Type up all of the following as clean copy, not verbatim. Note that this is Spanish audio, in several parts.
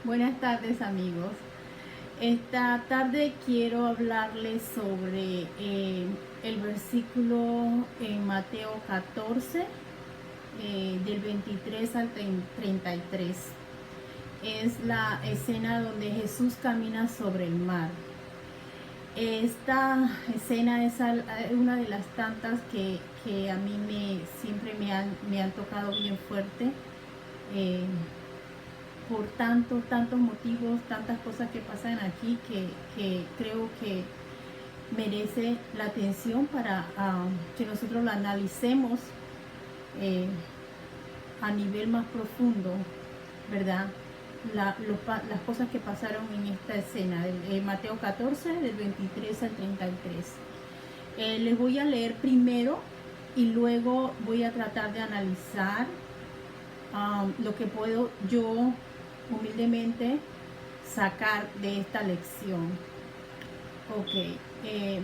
Buenas tardes, amigos. Esta tarde quiero hablarles sobre el versículo en Mateo 14, del 23 al 33. Es la escena donde Jesús camina sobre el mar. Esta escena es una de las tantas que a mí siempre me han tocado bien fuerte. Eh, por tantos motivos, tantas cosas que pasan aquí que creo que merece la atención para que nosotros la analicemos eh, a nivel más profundo, ¿verdad? Las cosas que pasaron en esta escena, de Mateo 14, del 23 al 33. Les voy a leer primero y luego voy a tratar de analizar lo que puedo yo humildemente sacar de esta lección. Ok,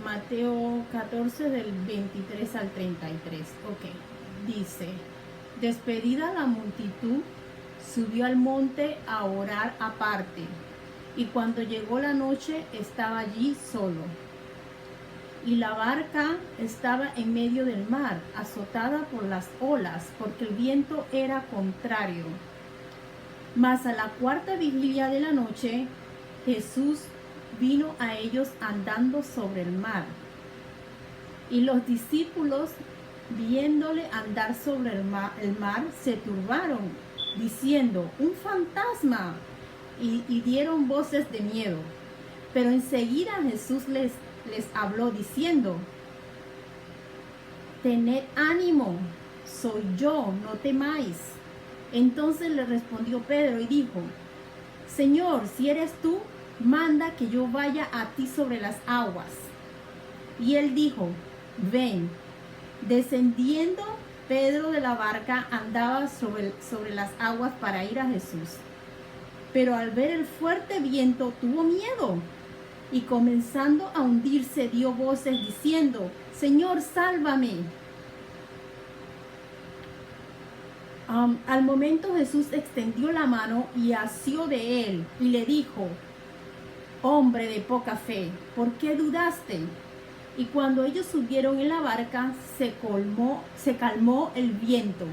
Mateo 14 del 23 al 33. Ok, dice, despedida la multitud, subió al monte a orar aparte, y cuando llegó la noche estaba allí solo. Y la barca estaba en medio del mar, azotada por las olas, porque el viento era contrario. Mas a la cuarta vigilia de la noche, Jesús vino a ellos andando sobre el mar. Y los discípulos, viéndole andar sobre el mar, se turbaron, diciendo, un fantasma, y dieron voces de miedo. Pero enseguida Jesús les habló diciendo, tened ánimo, soy yo, no temáis. Entonces le respondió Pedro y dijo, Señor, si eres tú, manda que yo vaya a ti sobre las aguas. Y él dijo, ven. Descendiendo Pedro de la barca, andaba sobre las aguas para ir a Jesús. Pero al ver el fuerte viento tuvo miedo y comenzando a hundirse dio voces diciendo, Señor, sálvame. Al momento Jesús extendió la mano y asió de él y le dijo, hombre de poca fe, ¿por qué dudaste? Y cuando ellos subieron en la barca, se calmó el viento.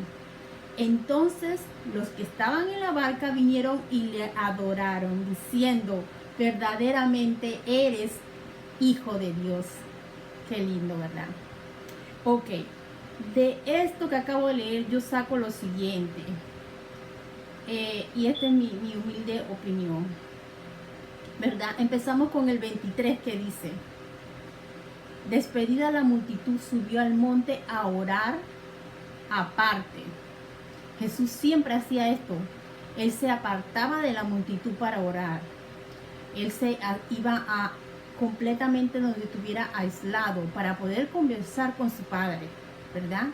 Entonces los que estaban en la barca vinieron y le adoraron, diciendo, verdaderamente eres Hijo de Dios. Qué lindo, ¿verdad? Ok, de esto que acabo de leer yo saco lo siguiente. Y esta es mi humilde opinión, ¿verdad? Empezamos con el 23 que dice, despedida la multitud subió al monte a orar aparte. Jesús siempre hacía esto. Él se apartaba de la multitud para orar. Él se iba a completamente donde estuviera aislado para poder conversar con su Padre, ¿verdad?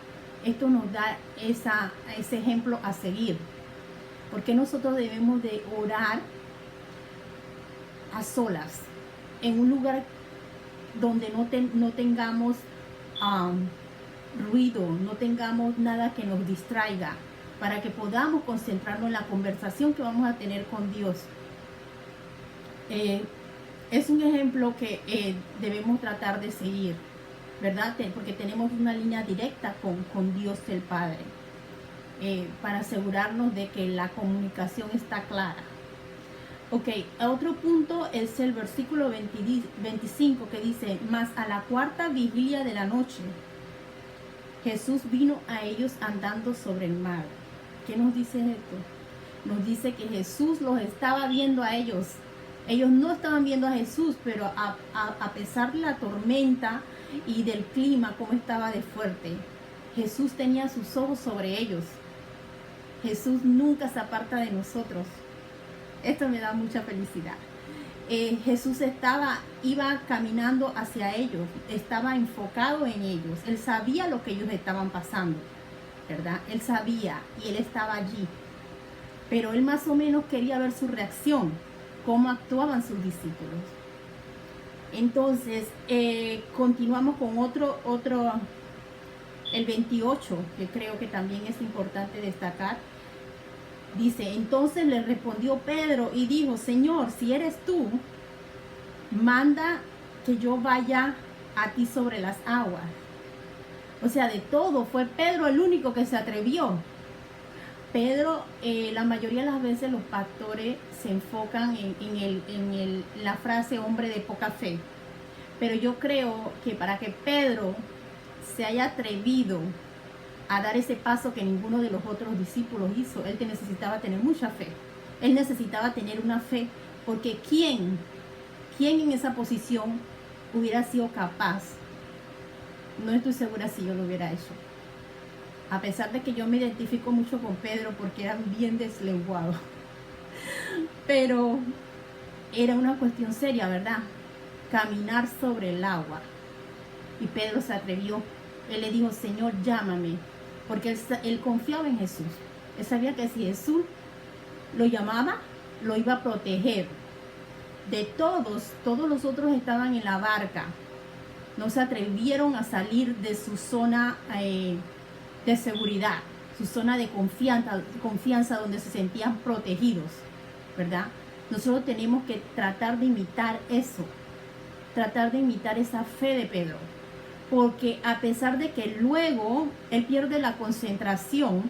Esto nos da ese ejemplo a seguir. Porque nosotros debemos de orar a solas, en un lugar donde no tengamos ruido, no tengamos nada que nos distraiga, para que podamos concentrarnos en la conversación que vamos a tener con Dios. Es un ejemplo que debemos tratar de seguir, ¿verdad? Porque tenemos una línea directa con Dios el Padre, para asegurarnos de que la comunicación está clara. Ok, otro punto es el versículo 25 que dice, mas a la cuarta vigilia de la noche, Jesús vino a ellos andando sobre el mar. ¿Qué nos dice esto? Nos dice que Jesús los estaba viendo a ellos. Ellos no estaban viendo a Jesús, pero a pesar de la tormenta y del clima, como estaba de fuerte, Jesús tenía sus ojos sobre ellos. Jesús nunca se aparta de nosotros. Esto me da mucha felicidad. Jesús iba caminando hacia ellos, estaba enfocado en ellos. Él sabía lo que ellos estaban pasando, ¿verdad? Él sabía y él estaba allí. Pero él más o menos quería ver su reacción, cómo actuaban sus discípulos. Entonces, continuamos con otro, el 28, que creo que también es importante destacar. Dice, entonces le respondió Pedro y dijo, Señor, si eres tú, manda que yo vaya a ti sobre las aguas. O sea, de todo, fue Pedro el único que se atrevió. Pedro, la mayoría de las veces los pastores se enfocan en la frase hombre de poca fe. Pero yo creo que para que Pedro se haya atrevido a dar ese paso que ninguno de los otros discípulos hizo, él necesitaba tener mucha fe. Él necesitaba tener una fe, porque ¿quién en esa posición hubiera sido capaz? No estoy segura si yo lo hubiera hecho. A pesar de que yo me identifico mucho con Pedro porque era bien deslenguado. Pero era una cuestión seria, ¿verdad? Caminar sobre el agua. Y Pedro se atrevió. Él le dijo, Señor, llámame. Porque él confiaba en Jesús. Él sabía que si Jesús lo llamaba, lo iba a proteger. De todos los otros estaban en la barca. No se atrevieron a salir de su zona de seguridad, su zona de confianza donde se sentían protegidos, ¿verdad? Nosotros tenemos que tratar de imitar eso, tratar de imitar esa fe de Pedro, porque a pesar de que luego él pierde la concentración,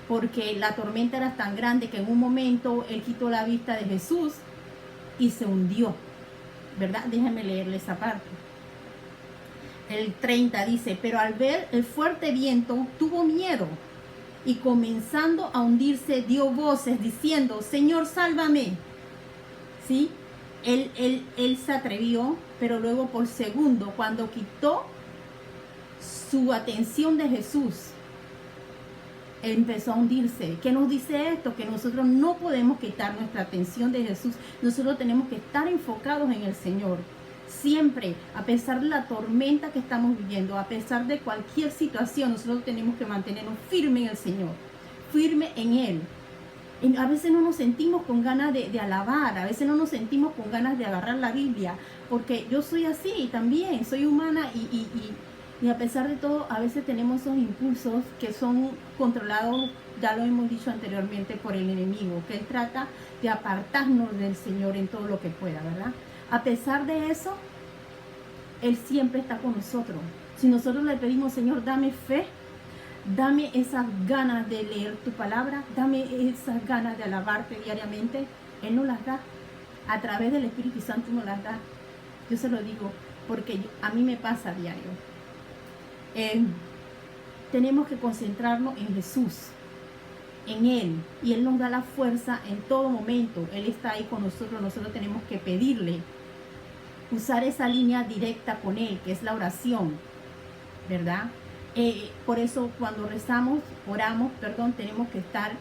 porque la tormenta era tan grande que en un momento él quitó la vista de Jesús y se hundió, ¿verdad? Déjenme leerle esa parte. El 30 dice, pero al ver el fuerte viento tuvo miedo y comenzando a hundirse dio voces diciendo, Señor, sálvame. ¿Sí? Él se atrevió, pero luego por segundo, cuando quitó su atención de Jesús, empezó a hundirse. ¿Qué nos dice esto? Que nosotros no podemos quitar nuestra atención de Jesús. Nosotros tenemos que estar enfocados en el Señor. Siempre, a pesar de la tormenta que estamos viviendo, a pesar de cualquier situación, nosotros tenemos que mantenernos firmes en el Señor, firme en Él. A veces no nos sentimos con ganas de alabar, a veces no nos sentimos con ganas de agarrar la Biblia, porque yo soy así también, soy humana y a pesar de todo, a veces tenemos esos impulsos que son controlados, ya lo hemos dicho anteriormente, por el enemigo, que él trata de apartarnos del Señor en todo lo que pueda, ¿verdad? A pesar de eso, Él siempre está con nosotros. Si nosotros le pedimos, Señor, dame fe, dame esas ganas de leer tu palabra, dame esas ganas de alabarte diariamente, Él nos las da. A través del Espíritu Santo nos las da. Yo se lo digo porque a mí me pasa a diario. Tenemos que concentrarnos en Jesús, en Él, y Él nos da la fuerza en todo momento. Él está ahí con nosotros, nosotros tenemos que pedirle, usar esa línea directa con Él, que es la oración, ¿verdad? Por eso cuando oramos, tenemos que estar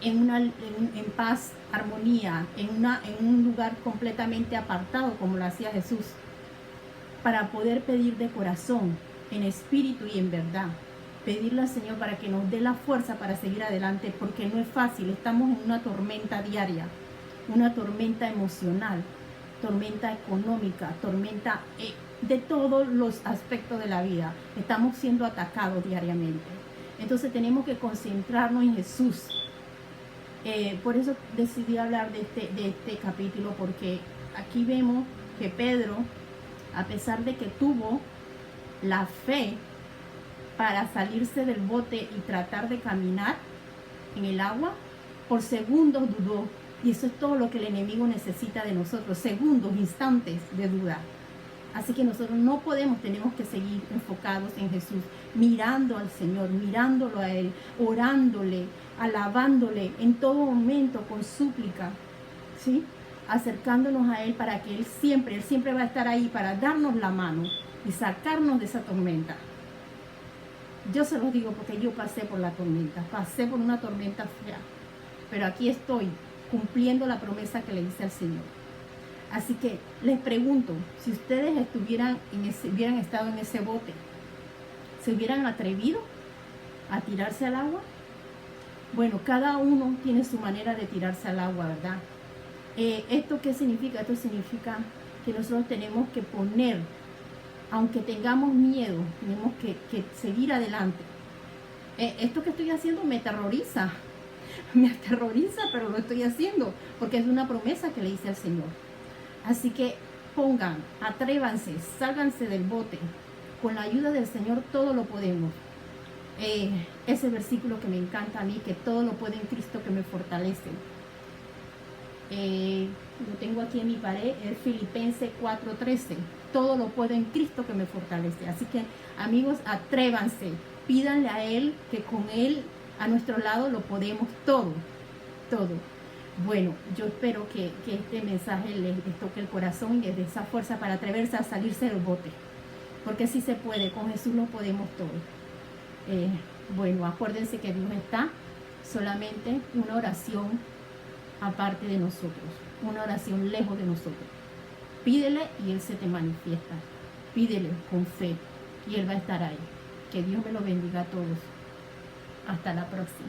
en paz, armonía, en un lugar completamente apartado, como lo hacía Jesús, para poder pedir de corazón, en espíritu y en verdad. Pedirle al Señor para que nos dé la fuerza para seguir adelante, porque no es fácil. Estamos en una tormenta diaria, una tormenta emocional, tormenta económica, tormenta de todos los aspectos de la vida. Estamos siendo atacados diariamente. Entonces tenemos que concentrarnos en Jesús. Por eso decidí hablar de este capítulo, porque aquí vemos que Pedro, a pesar de que tuvo la fe para salirse del bote y tratar de caminar en el agua, por segundos dudó. Y eso es todo lo que el enemigo necesita de nosotros, segundos, instantes de duda. Así que nosotros no podemos, tenemos que seguir enfocados en Jesús, mirando al Señor, mirándolo a Él, orándole, alabándole en todo momento con súplica, ¿sí? Acercándonos a Él para que Él siempre va a estar ahí para darnos la mano y sacarnos de esa tormenta. Yo se los digo porque yo pasé por la tormenta, pasé por una tormenta fea, pero aquí estoy cumpliendo la promesa que le hice al Señor. Así que les pregunto, si ustedes hubieran estado en ese bote, ¿se hubieran atrevido a tirarse al agua? Bueno, cada uno tiene su manera de tirarse al agua, ¿verdad? ¿Esto qué significa? Esto significa que nosotros tenemos que poner, aunque tengamos miedo, tenemos que seguir adelante. Esto que estoy haciendo me aterroriza, me aterroriza, pero lo estoy haciendo, porque es una promesa que le hice al Señor. Así que atrévanse, sálganse del bote. Con la ayuda del Señor todo lo podemos. Ese versículo que me encanta a mí, que todo lo puede en Cristo que me fortalece. Lo tengo aquí en mi pared, es Filipenses 4:13. Todo lo puedo en Cristo que me fortalece. Así que, amigos, atrévanse, pídanle a Él, que con Él a nuestro lado lo podemos todo, todo. Bueno, yo espero que este mensaje les toque el corazón y les dé esa fuerza para atreverse a salirse del bote, porque sí se puede, con Jesús lo podemos todo. Bueno, acuérdense que Dios está, solamente una oración aparte de nosotros, una oración lejos de nosotros. Pídele y Él se te manifiesta. Pídele con fe y Él va a estar ahí. Que Dios me lo bendiga a todos. Hasta la próxima.